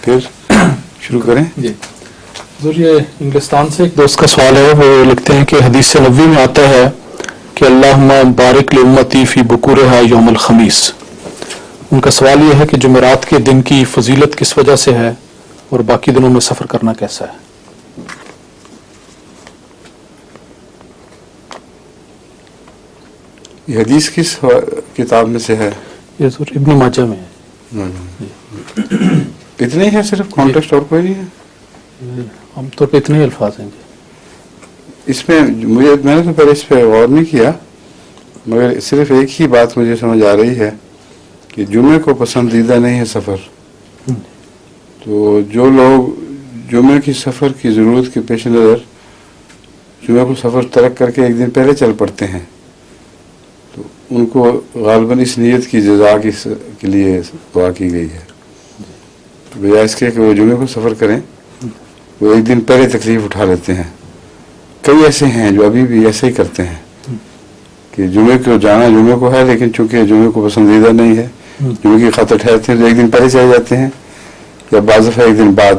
پھر شروع کریں. جی حضور، یہ انگلستان سے ایک دوست کا سوال ہے. وہ لکھتے ہیں کہ حدیث نبوی میں آتا ہے کہ اللہم بارک لامتی فی بکورہا یوم الخمیس. ان کا سوال یہ ہے کہ جمعرات کے دن کی فضیلت کس وجہ سے ہے اور باقی دنوں میں سفر کرنا کیسا ہے؟ یہ حدیث کس کتاب میں سے ہے؟ یہ حضور ابن ماجہ میں ہے. اتنے ہی ہے صرف، کانٹیکسٹ اور کوئی نہیں ہے؟ عام طور پہ اتنے ہی الفاظ ہیں. اس میں میں نے تو پہلے اس پہ غور نہیں کیا، مگر صرف ایک ہی بات مجھے سمجھ آ رہی ہے کہ جمعے کو پسندیدہ نہیں ہے سفر. تو جو لوگ جمعے کی سفر کی ضرورت کے پیش نظر جمعے کو سفر ترک کر کے ایک دن پہلے چل پڑتے ہیں، تو ان کو غالباً اس نیت کی جزا کے لیے دعا کی گئی ہے. بجائے اس کے کہ وہ جمعے کو سفر کریں، وہ ایک دن پہلے تکلیف اٹھا لیتے ہیں. کئی ایسے ہیں جو ابھی بھی ایسے ہی کرتے ہیں کہ جمعے کو جانا جمعے کو ہے، لیکن چونکہ جمعے کو پسندیدہ نہیں ہے، جمعے کی خاطر ٹھہرتے ہیں تو ایک دن پہلے چلے جاتے ہیں، یا بعض دفعہ ایک دن بعد.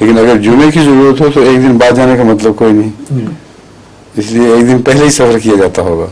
لیکن اگر جمعے کی ضرورت ہو تو ایک دن بعد جانے کا مطلب کوئی نہیں، اس لیے ایک دن پہلے ہی سفر کیا جاتا ہوگا.